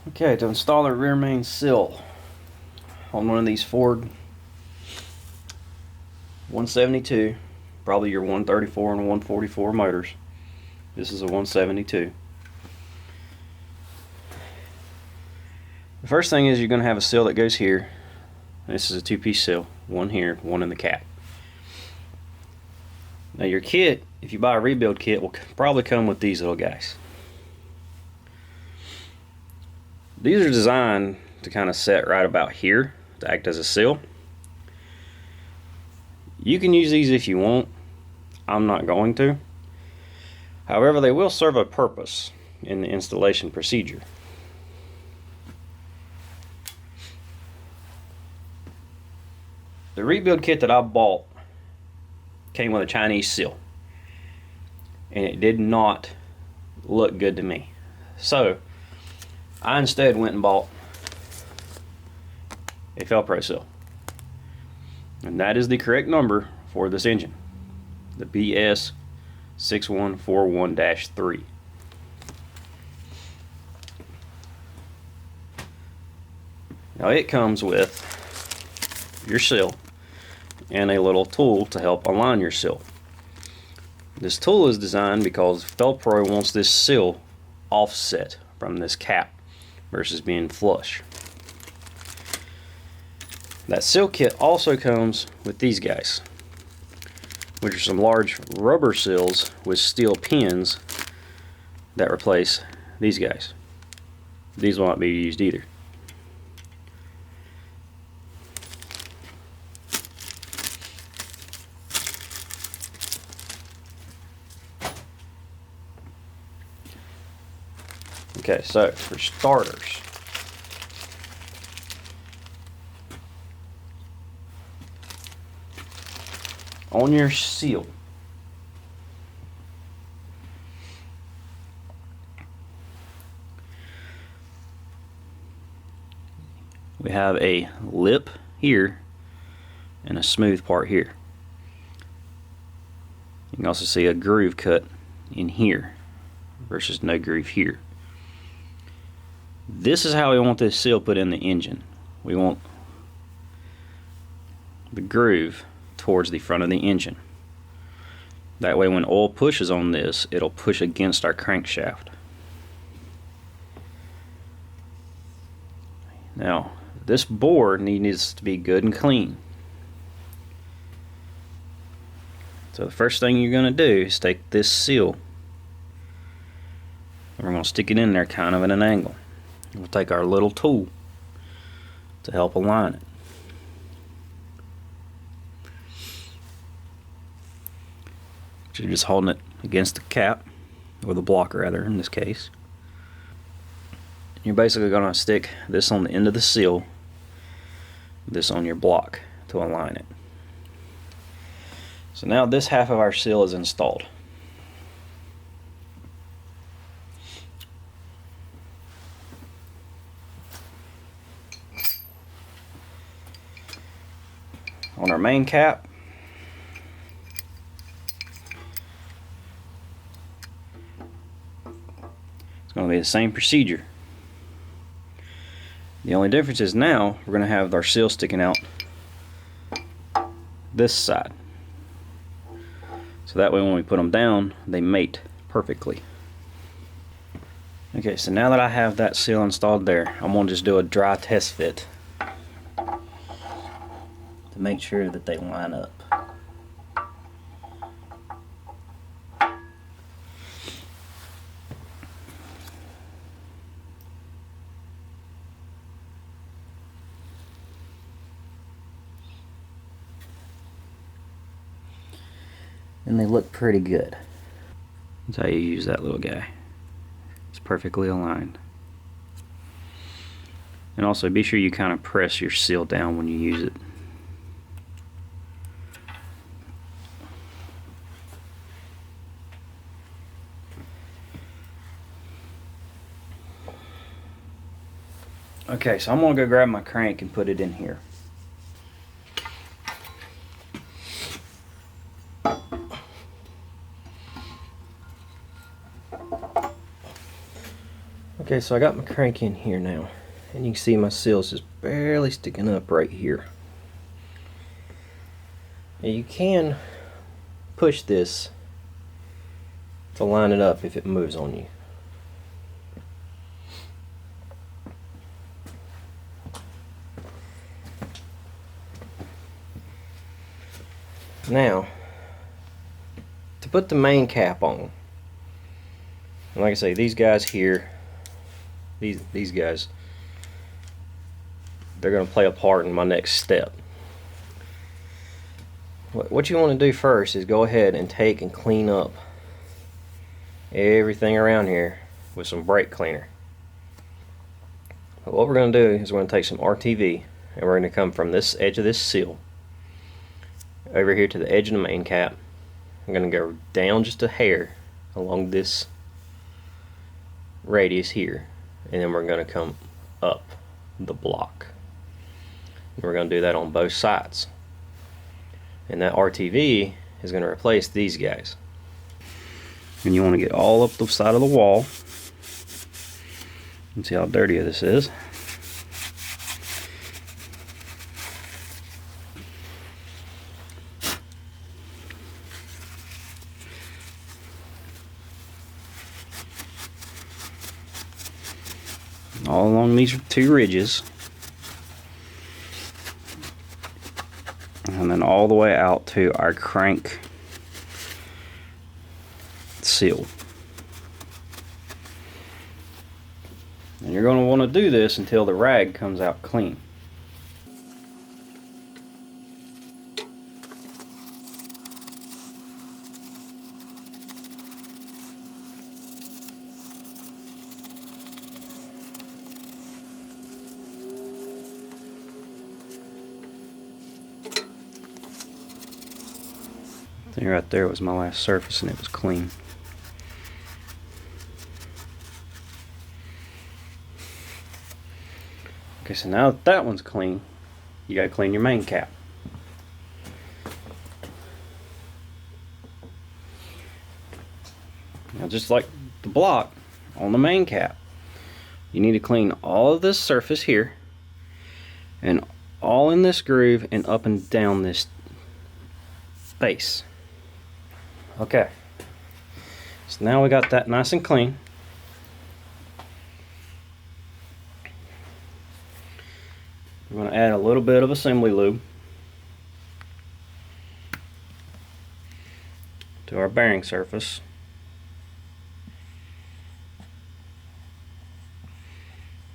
Okay, to install the rear main sill on one of these Ford 172, probably your 134 and 144 motors. This is a 172. The first thing is you're going to have a sill that goes here. This is a two-piece sill, one here, one in the cap. Now your kit, if you buy a rebuild kit, will probably come with these little guys. These are designed to kind of set right about here to act as a sill. You can use these if you want. I'm not going to. However, they will serve a purpose in the installation procedure. The rebuild kit that I bought came with a Chinese sill, and it did not look good to me. So I instead went and bought a Felpro sill, and that is the correct number for this engine, the BS6141-3. Now it comes with your sill and a little tool to help align your sill. This tool is designed because Felpro wants this sill offset from this cap versus being flush. That sill kit also comes with these guys, which are some large rubber sills with steel pins that replace these guys. These will not be used either. Okay, so for starters, on your seal, we have a lip here and a smooth part here. You can also see a groove cut in here versus no groove here. This is how we want this seal put in the engine. We want the groove towards the front of the engine. That way when oil pushes on this, it'll push against our crankshaft. Now, this bore needs to be good and clean. So the first thing you're going to do is take this seal, and we're going to stick it in there kind of at an angle. We'll take our little tool to help align it. So you're just holding it against the cap, or the block rather in this case. You're basically going to stick this on the end of the seal, this on your block to align it. So now this half of our seal is installed. On our main cap, it's going to be the same procedure. The only difference is now we're going to have our seal sticking out this side. So that way when we put them down, they mate perfectly. Okay, so now that I have that seal installed there, I'm going to just do a dry test fit to make sure that they line up. And they look pretty good. That's how you use that little guy. It's perfectly aligned. And also be sure you kind of press your seal down when you use it. Okay, so I'm going to go grab my crank and put it in here. Okay, so I got my crank in here now, and you can see my seal's just barely sticking up right here. Now you can push this to line it up if it moves on you. Now, to put the main cap on, and like I say, these guys here, these guys, they're going to play a part in my next step. What you want to do first is go ahead and take and clean up everything around here with some brake cleaner. But what we're going to do is we're going to take some RTV, and we're going to come from this edge of this seal over here to the edge of the main cap. I'm going to go down just a hair along this radius here, and then we're going to come up the block. And we're going to do that on both sides. And that RTV is going to replace these guys. And you want to get all up the side of the wall. And see how dirty this is. All along these two ridges. And then all the way out to our crank seal. And you're going to want to do this until the rag comes out clean. I think right there was my last surface and it was clean. Okay, so now that that one's clean, you gotta clean your main cap. Now just like the block on the main cap, you need to clean all of this surface here and all in this groove and up and down this base. Okay, so now we got that nice and clean. We're going to add a little bit of assembly lube to our bearing surface.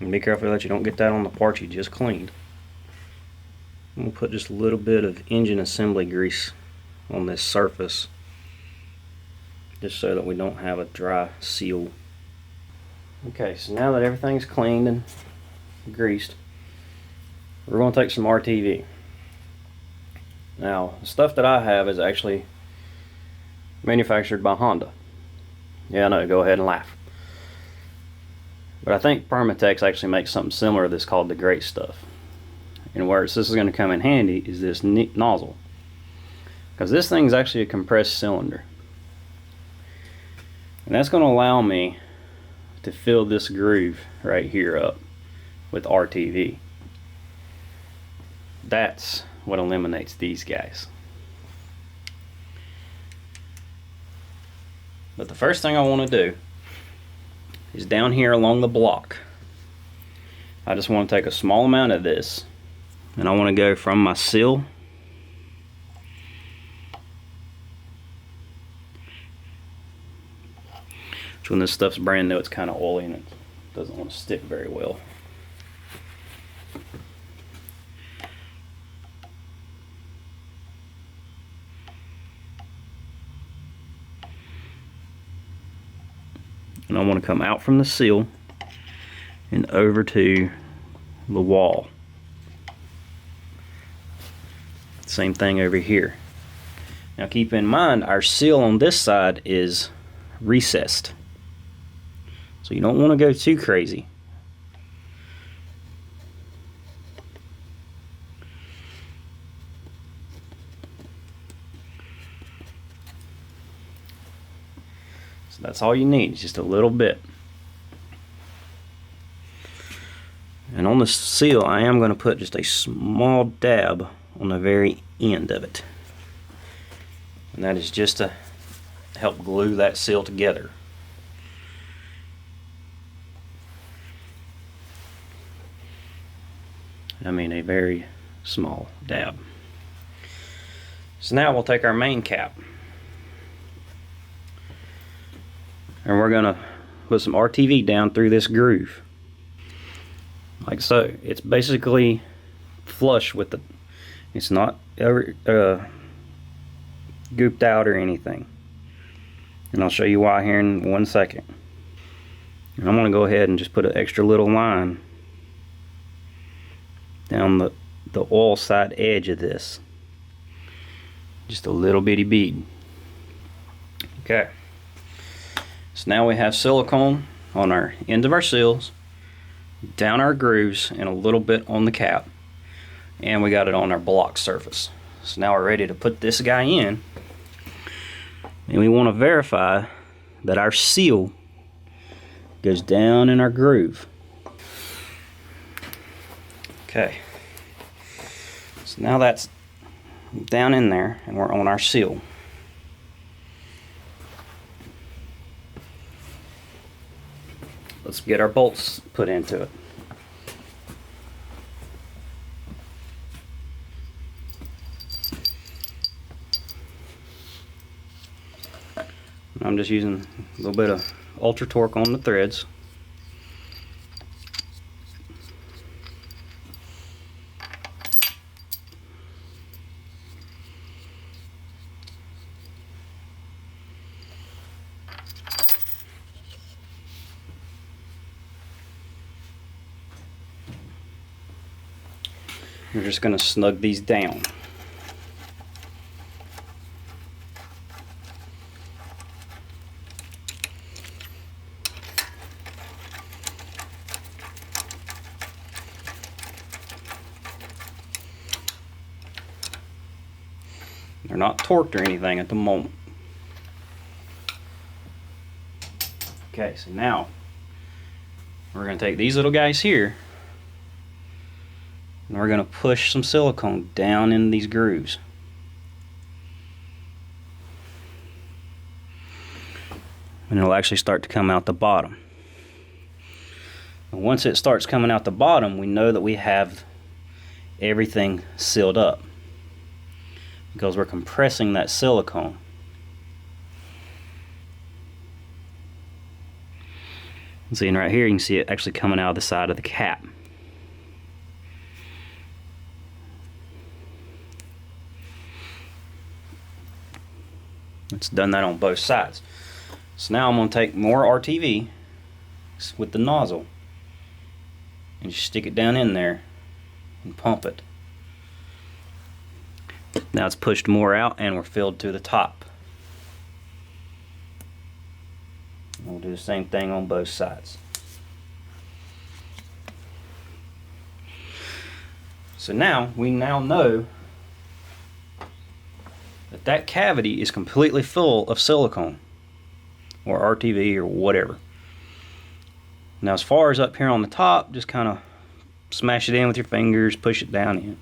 And be careful that you don't get that on the part you just cleaned. We'll put just a little bit of engine assembly grease on this surface, just so that we don't have a dry seal. Okay, so now that everything's cleaned and greased, we're going to take some RTV. Now, the stuff that I have is actually manufactured by Honda. Yeah, I know, go ahead and laugh. But I think Permatex actually makes something similar to this called the Great Stuff. And where this is going to come in handy is this nozzle. Because this thing is actually a compressed cylinder. And that's going to allow me to fill this groove right here up with RTV. That's what eliminates these guys. But the first thing I want to do is down here along the block. I just want to take a small amount of this, and I want to go from my seal which, when this stuff's brand new, it's kind of oily and it doesn't want to stick very well. And I want to come out from the seal and over to the wall. Same thing over here. Now keep in mind, our seal on this side is recessed, so you don't want to go too crazy. So that's all you need, just a little bit. And on the seal, I am going to put just a small dab on the very end of it. And that is just to help glue that seal together. I mean a very small dab. So now we'll take our main cap and we're going to put some RTV down through this groove. Like so. It's basically flush with the, it's not gooped out or anything. And I'll show you why here in 1 second. And I'm going to go ahead and just put an extra little line down the oil side edge of this. Just a little bitty bead. Okay. So now we have silicone on our end of our seals, down our grooves, and a little bit on the cap. And we got it on our block surface. So now we're ready to put this guy in. And we want to verify that our seal goes down in our groove. Okay. So now that's down in there and we're on our seal. Let's get our bolts put into it. I'm just using a little bit of ultra torque on the threads. We're just going to snug these down. They're not torqued or anything at the moment. Okay, so now we're going to take these little guys here and we're going to push some silicone down in these grooves. And it'll actually start to come out the bottom. And once it starts coming out the bottom, we know that we have everything sealed up, because we're compressing that silicone. See, and right here you can see it actually coming out of the side of the cap. It's done that on both sides. So now I'm going to take more RTV with the nozzle and just stick it down in there and pump it. Now it's pushed more out and we're filled to the top. We'll do the same thing on both sides. So now we know that that cavity is completely full of silicone or RTV or whatever. Now as far as up here on the top, just kind of smash it in with your fingers, push it down in.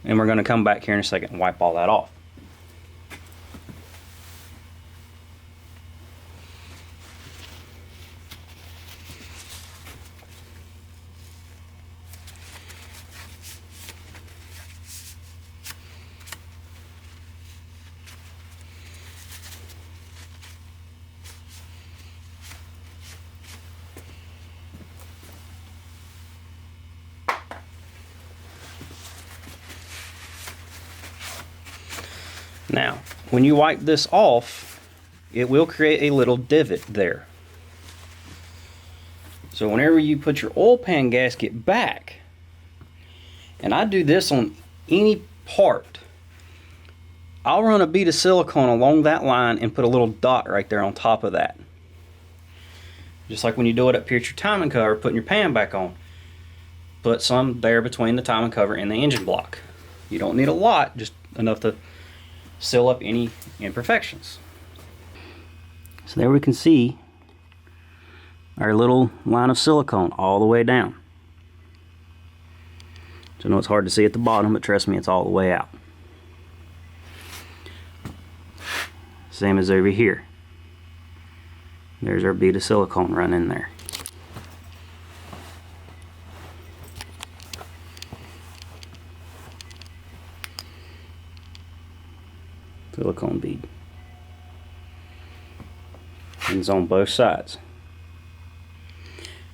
And we're going to come back here in a second and wipe all that off. Now, when you wipe this off, it will create a little divot there. So whenever you put your oil pan gasket back, and I do this on any part, I'll run a bead of silicone along that line and put a little dot right there on top of that. Just like when you do it up here at your timing cover, putting your pan back on. Put some there between the timing cover and the engine block. You don't need a lot, just enough to seal up any imperfections. So there we can see our little line of silicone all the way down. So I know it's hard to see at the bottom, but trust me, it's all the way out. Same as over here. There's our bead of silicone run in there. Silicone bead. And it's on both sides.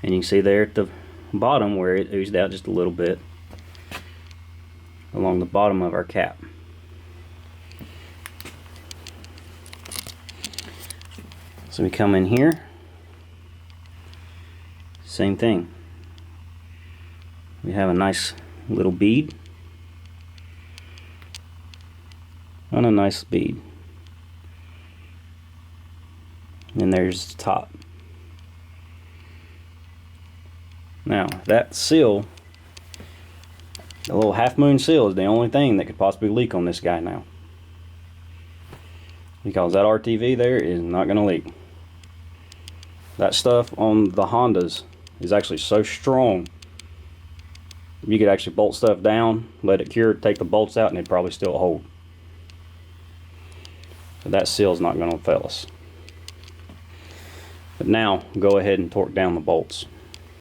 And you can see there at the bottom where it oozed out just a little bit along the bottom of our cap. So we come in here, same thing. We have a nice little bead on a nice bead. And there's the top. Now that seal, the little half moon seal, is the only thing that could possibly leak on this guy now, because that RTV there is not going to leak. That stuff on the Hondas is actually so strong, you could actually bolt stuff down, let it cure, take the bolts out, and it'd probably still hold. So that seal is not going to fail us. But now go ahead and torque down the bolts.